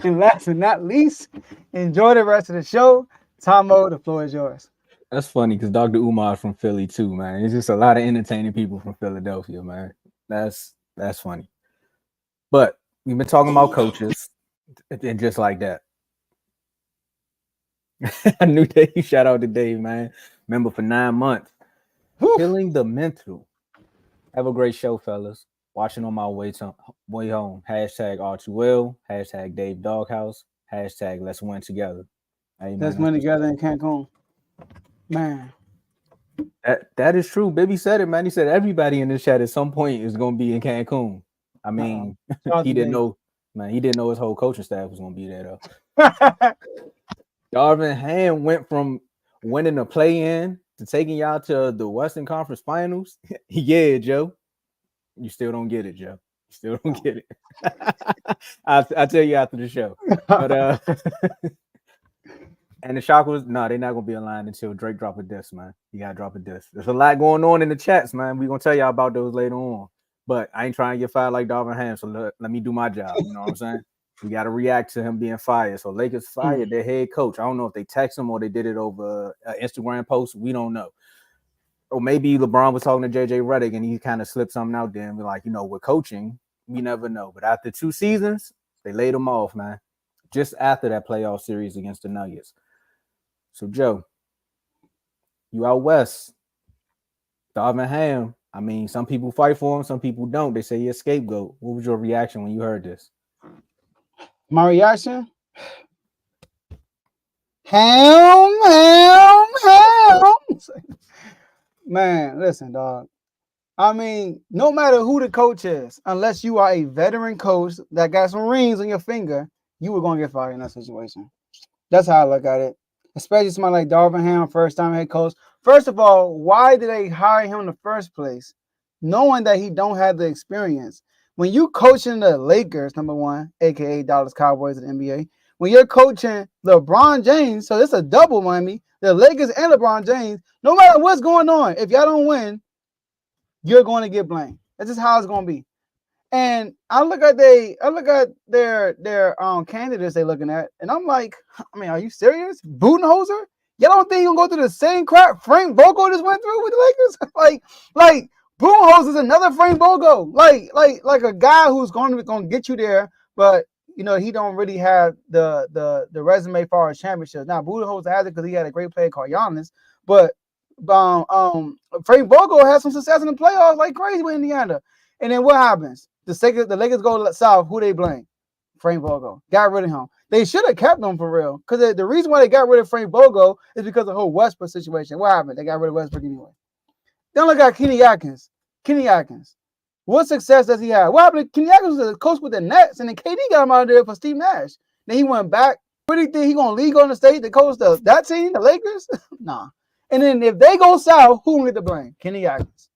And last but not least, enjoy the rest of the show. Tomo, the floor is yours. That's funny because Dr. Umar is from Philly too, man. It's just a lot of entertaining people from Philadelphia, man. That's funny. But we've been talking about coaches, and just like that, I knew that. Shout out to Dave, man. Remember for 9 months, Whew. killing the mental. Have a great show, fellas. Watching on my way home. Hashtag R2L. Hashtag Dave Doghouse. Hashtag Let's Win Together. Hey Let's man, win that's what's together up. in Cancun. Man, That is true. Baby said it, man. He said everybody in this chat at some point is gonna be in Cancun. I uh-oh. mean, Shout out he to didn't Dave. know, man. He didn't know his whole coaching staff was gonna be there though. Darvin Ham went from winning the play-in to taking y'all to the Western Conference Finals. Yeah, Joe. You still don't get it, Joe. You still don't get it. I'll tell you after the show. But and the shock was no, they're not gonna be aligned until Drake drop a disc, man. You gotta drop a disc. There's a lot going on in the chats, man. We're gonna tell y'all about those later on. But I ain't trying to get fired like Darvin Ham, so let me do my job. You know what I'm saying? We got to react to him being fired. So Lakers fired their head coach. I don't know if they text him or they did it over an Instagram post. We don't know. Or maybe LeBron was talking to JJ Redick and he kind of slipped something out there and be like, with coaching, we never know. But after 2 seasons, they laid him off, man. Just after that playoff series against the Nuggets. So Joe, you out west, Darvin Ham. I mean, some people fight for him, some people don't. They say he's a scapegoat. What was your reaction when you heard this? My reaction? Ham. Man, listen, dog. I mean, no matter who the coach is, unless you are a veteran coach that got some rings on your finger, you were going to get fired in that situation. That's how I look at it. Especially somebody like Darvin Ham, first time head coach. First of all, why did they hire him in the first place? Knowing that he don't have the experience. When you coaching the Lakers, number one, aka Dallas Cowboys of the NBA, when you're coaching LeBron James, so it's a double, Miami, the Lakers and LeBron James, no matter what's going on, if y'all don't win, you're going to get blamed. That's just how it's going to be. And I look at their candidates they looking at, and I'm like, I mean, are you serious? Budenholzer? Y'all don't think you're gonna go through the same crap Frank Vogel just went through with the Lakers? like Budenholzer is another Frank Vogel. Like a guy who's gonna get you there, but he don't really have the resume for our championships. Now Budenholzer has it because he had a great player called Giannis, but Frank Vogel has some success in the playoffs like crazy with Indiana. And then what happens? The Lakers go south. Who they blame? Frank Vogel. Got rid of him. They should have kept him for real. Because the reason why they got rid of Frank Vogel is because of the whole Westbrook situation. What happened? They got rid of Westbrook anyway. Then look at Kenny Atkins. What success does he have? What happened? Kenny Atkins was a coach with the Nets, and then KD got him out of there for Steve Nash. Then he went back. What do you think he gonna leave on the state to coach that team, the Lakers? Nah. And then if they go south, who will get the blame? Kenny Atkins.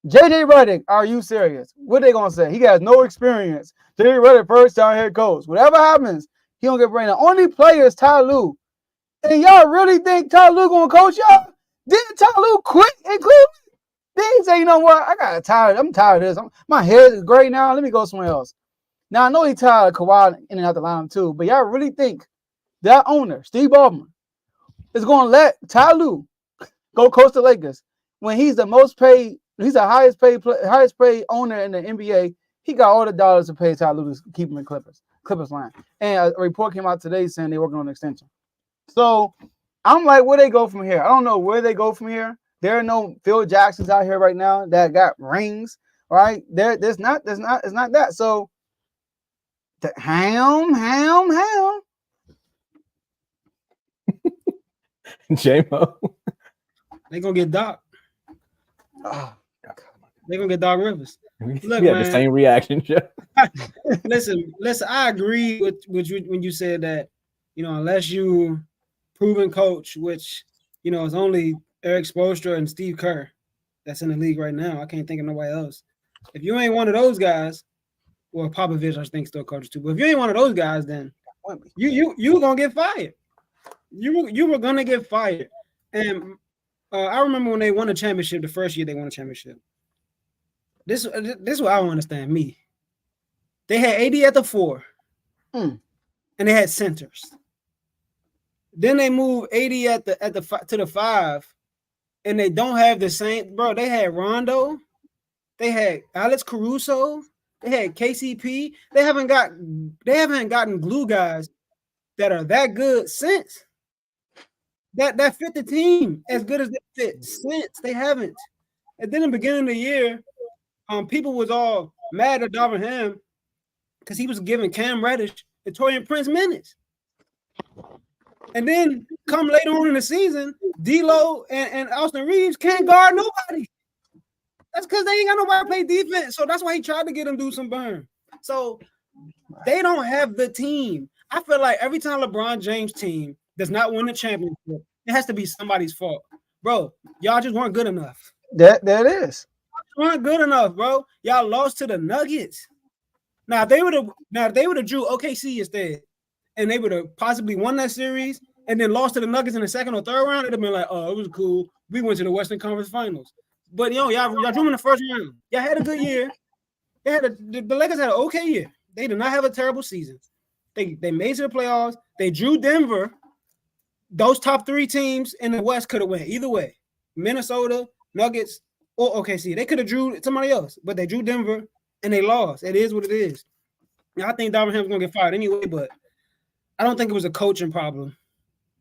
JJ Redick, are you serious? What they gonna say? He has no experience. JJ Redick, first time head coach. Whatever happens, he don't get brain. The only player is Ty Lue. And y'all really think Ty Lue gonna coach y'all? Didn't Ty Lue quit in Cleveland? Then he say, you know what? I'm tired of this. My head is great now. Let me go somewhere else. Now I know he tired of Kawhi in and out the lineup too, but y'all really think that owner, Steve Ballmer, is gonna let Ty Lue go coach the Lakers when he's the most paid? He's the highest paid owner in the NBA. He got all the dollars to pay Ty Lue to keep him in Clippers line. And a report came out today saying they're working on an extension. So I'm like, where they go from here? I don't know where they go from here. There are no Phil Jacksons out here right now that got rings, right? It's not that. So ham. J-Mo. They gonna get Doc. Oh, They gonna get Doc Rivers. Look, we had the same reaction, Joe. listen. I agree with you when you said that, unless you proven coach, which is only Eric Spoelstra and Steve Kerr that's in the league right now. I can't think of nobody else. If you ain't one of those guys, well, Popovich I think still coaches too. But if you ain't one of those guys, then you gonna get fired. You were gonna get fired. And I remember when they won a championship, the first year they won a championship. This is what I don't understand. They had AD at the 4. and they had centers. Then they moved AD to the 5, and they don't have the same. Bro, they had Rondo, they had Alex Caruso, they had KCP. They haven't gotten glue guys that are that good since. That fit the team as good as they fit since. They haven't. And then in the beginning of the year, people was all mad at Darvin Ham because he was giving Cam Reddish and Torian Prince minutes. And then come later on in the season, D'Lo and Austin Reeves can't guard nobody. That's because they ain't got nobody to play defense. So that's why he tried to get them do some burn. So they don't have the team. I feel like every time LeBron James' team does not win the championship, it has to be somebody's fault. Bro, y'all just weren't good enough. There it is. Y'all weren't good enough, bro. Y'all lost to the Nuggets. Now, if they would have drew OKC instead, and they would have possibly won that series and then lost to the Nuggets in the second or third round, it'd have been like, oh, it was cool. We went to the Western Conference Finals. But y'all drew in the first round. Y'all had a good year. The Lakers had an okay year. They did not have a terrible season. They made it to the playoffs. They drew Denver. Those top 3 teams in the West could have went either way. Minnesota, Nuggets, or OKC. They could have drew somebody else, but they drew Denver and they lost. It is what it is. Now, I think Darvin Ham's gonna get fired anyway, but I don't think it was a coaching problem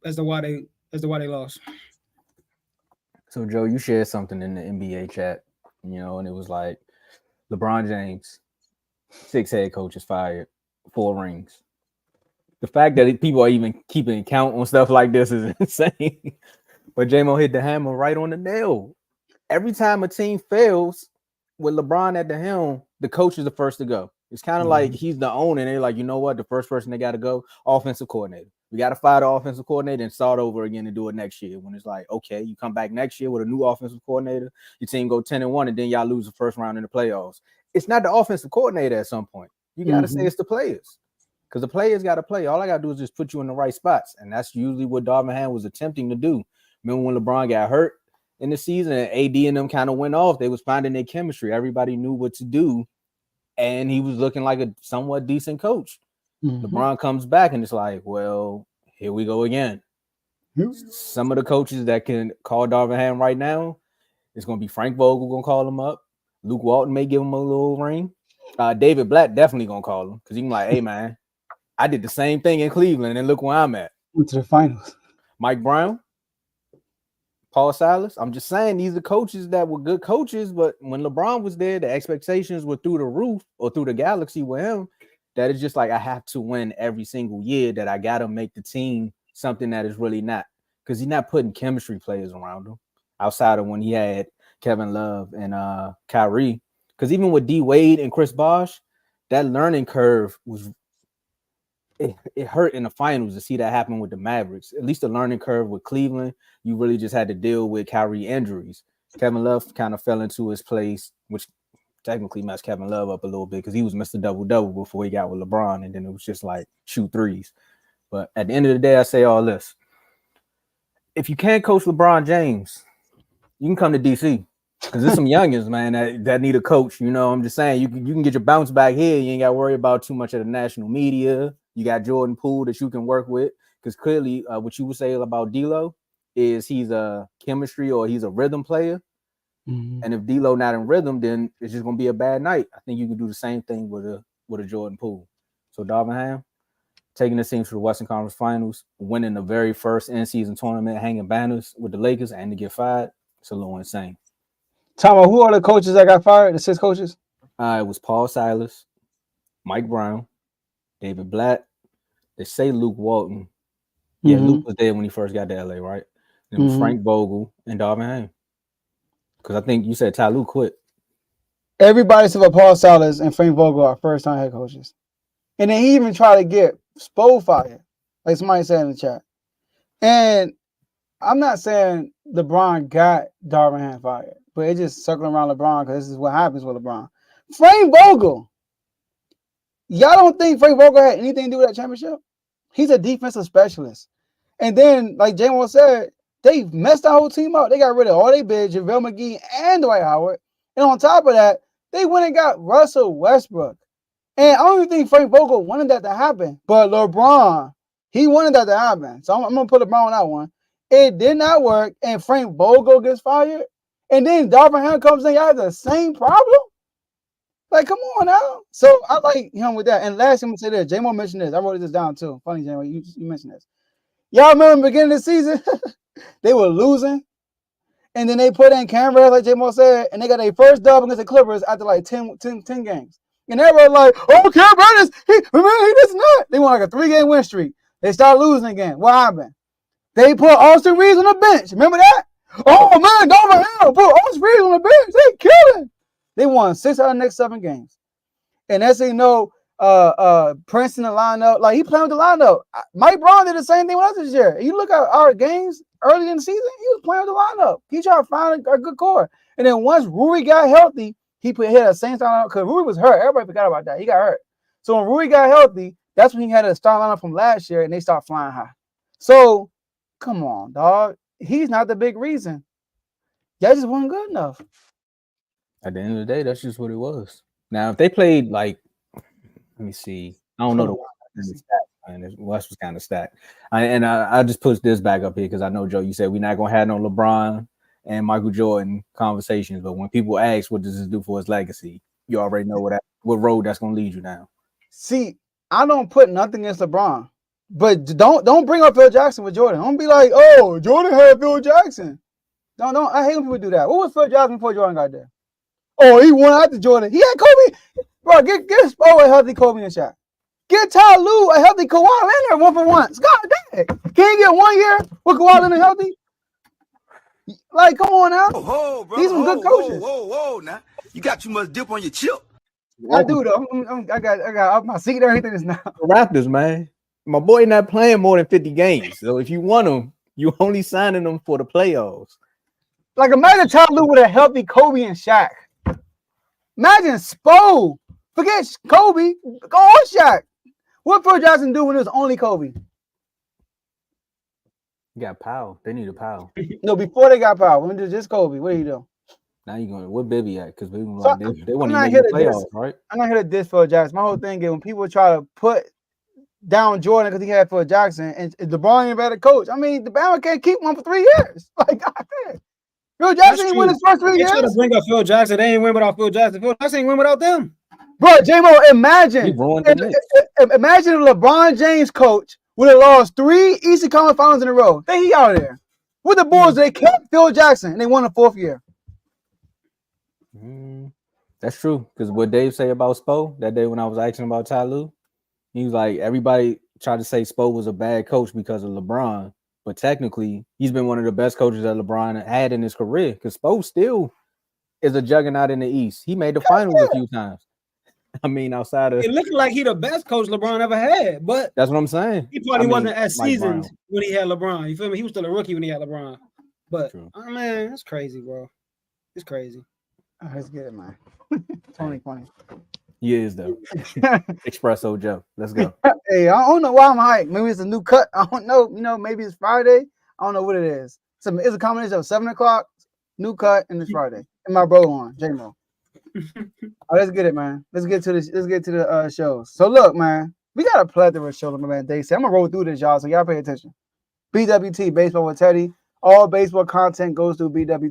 as to why they lost. So Joe, you shared something in the NBA chat, and it was like LeBron James, 6 head coaches fired, 4 rings. The fact that people are even keeping count on stuff like this is insane. But J-Mo hit the hammer right on the nail. Every time a team fails with LeBron at the helm, the coach is the first to go. It's kind of like he's the owner, and they're like, you know what? The first person they got to go, offensive coordinator. We got to fire the offensive coordinator and start over again and do it next year. When it's like, okay, you come back next year with a new offensive coordinator, your team go 10-1, and then y'all lose the first round in the playoffs. It's not the offensive coordinator at some point. You got to say it's the players. Because the players got to play. All I got to do is just put you in the right spots. And that's usually what Darvin Ham was attempting to do. Remember when LeBron got hurt in the season and AD and them kind of went off? They was finding their chemistry. Everybody knew what to do. And he was looking like a somewhat decent coach. LeBron comes back and it's like, well, here we go again. Some of the coaches that can call Darvin Ham right now, it's going to be Frank Vogel going to call him up. Luke Walton may give him a little ring. David Blatt definitely going to call him because he's like, hey, man, I did the same thing in Cleveland, and look where I'm at. Went to the finals. Mike Brown, Paul Silas. I'm just saying these are coaches that were good coaches, but when LeBron was there, the expectations were through the roof or through the galaxy with him. That is just like I have to win every single year, that I got to make the team something that is really not. Because he's not putting chemistry players around him outside of when he had Kevin Love and Kyrie. Because even with D Wade and Chris Bosh, that learning curve was it hurt in the finals to see that happen with the Mavericks. At least the learning curve with Cleveland, you really just had to deal with Kyrie injuries. Kevin Love kind of fell into his place, which technically messed Kevin Love up a little bit because he was Mr. Double-Double before he got with LeBron, and then it was just like shoot threes. But at the end of the day, I say all this. If you can't coach LeBron James, you can come to DC because there's some youngins, man, that need a coach. I'm just saying you can get your bounce back here. You ain't got to worry about too much of the national media. You got Jordan Poole that you can work with because clearly what you would say about D'Lo is he's a chemistry or he's a rhythm player. And if D'Lo not in rhythm, then it's just going to be a bad night. I think you can do the same thing with a Jordan Poole. So Darvin Ham, taking the team to the Western Conference Finals, winning the very first in-season tournament, hanging banners with the Lakers, and to get fired, it's a little insane. Tomo, who are the coaches that got fired? The 6 coaches? It was Paul Silas, Mike Brown, David Blatt. They say Luke Walton. Yeah, Luke was there when he first got to LA, right? And it was Frank Vogel and Darvin Ham. Because I think you said Ty Lue quit. Everybody except for Paul Silas and Frank Vogel are first-time head coaches. And then he even tried to get Spo fired, like somebody said in the chat. And I'm not saying LeBron got Darvin Ham fired, but it just circling around LeBron because this is what happens with LeBron. Frank Vogel. Y'all don't think Frank Vogel had anything to do with that championship? He's a defensive specialist. And then, like J-Mo said, they messed the whole team up. They got rid of all their bigs, JaVale McGee and Dwight Howard. And on top of that, they went and got Russell Westbrook. And I don't even think Frank Vogel wanted that to happen. But LeBron, he wanted that to happen. So I'm going to put LeBron on that one. It did not work, and Frank Vogel gets fired. And then Darvin Ham comes in, y'all have the same problem? Like, come on now. So I like him with that. And last, I'm going to say this. J-Mo mentioned this. I wrote this down too. Funny, J-Mo, you mentioned this. Y'all remember in the beginning of the season, they were losing. And then they put in Canberra, like J-Mo said, and they got their first dub against the Clippers after like 10 games. And everybody like, oh, Canberra, he does not. They won like a 3-game win streak. They start losing again. What happened? They put Austin Reeves on the bench. Remember that? Oh, man, Darvin Ham put Austin Reeves on the bench. They killing. They won 6 out of the next 7 games. And that's how you know Prince in the lineup. Like, he playing with the lineup. Mike Brown did the same thing with us this year. You look at our games early in the season, he was playing with the lineup. He tried to find a good core. And then once Rui got healthy, he hit that same style because Rui was hurt. Everybody forgot about that. He got hurt. So when Rui got healthy, that's when he had a start lineup from last year, and they start flying high. So, come on, dog. He's not the big reason. Y'all just wasn't good enough. At the end of the day, that's just what it was. Now, if they played like, let me see. I don't know the stats, man. The West was kind of stacked. I just put this back up here because I know, Joe, you said we're not going to have no LeBron and Michael Jordan conversations. But when people ask, what does this do for his legacy? You already know what road that's going to lead you down. See, I don't put nothing against LeBron. But don't bring up Phil Jackson with Jordan. Don't be like, oh, Jordan had Phil Jackson. Don't. I hate when people do that. What was Phil Jackson before Jordan got there? Oh, he won after Jordan. He had Kobe. Bro, get Spo a healthy Kobe and Shaq. Get Ty Lue a healthy Kawhi Leonard 1 for 1. God dang. Can you get 1 year with Kawhi Leonard healthy? Like, come on now. Bro. These some good coaches. Whoa, now. You got too much dip on your chip. I do though. I got my seat and everything is now. Raptors, man. My boy not playing more than 50 games. So if you want him, you only signing them for the playoffs. Like, imagine Ty Lue with a healthy Kobe and Shaq. Imagine Spo. Forget Kobe. Go on Shaq. What Phil Jackson do when it was only Kobe? You got Powell. They need a Powell. No, before they got Powell. When it was just Kobe. What do you do? Now you're going, where Bibby at? Because they want to make the playoffs, right? I'm not here to diss Phil Jackson. My whole thing is when people try to put down Jordan because he had Phil Jackson and LeBron ain't a better coach. I mean, the Bama can't keep one for 3 years. Like, God damn. Phil Jackson ain't win his first 3 years. They try to bring up Phil Jackson. They ain't win without Phil Jackson. Phil Jackson ain't win without them. Bro, J-Mo, imagine if LeBron James coach would have lost 3 Eastern Conference Finals in a row. Then he out of there. With the Bulls, they kept Phil Jackson and they won the 4th year. That's true. Because what Dave say about Spo that day when I was asking about Ty Lue, he was like, everybody tried to say Spo was a bad coach because of LeBron. But technically, he's been one of the best coaches that LeBron had in his career because Spo still is a juggernaut in the East. He made the finals a few times. I mean, outside of it looked like he the best coach LeBron ever had, but that's what I'm saying. He probably wasn't as seasoned when he had LeBron. You feel me? He was still a rookie when he had LeBron. But man, that's crazy, bro. It's crazy. Oh, let's get it, man. 2020. He is though. Espresso Joe. Let's go. Hey, I don't know why I'm hyped. Maybe it's a new cut. I don't know. You know, maybe it's Friday. I don't know what it is. It's a combination of 7 o'clock, new cut, and it's Friday. And my bro on J-Mo. Let's get it, man. Let's get to the shows. So look, man, we got a plethora of shows, my man Dave said. I'm gonna roll through this, y'all. So y'all pay attention. BWT, Baseball with Teddy. All baseball content goes through BWT.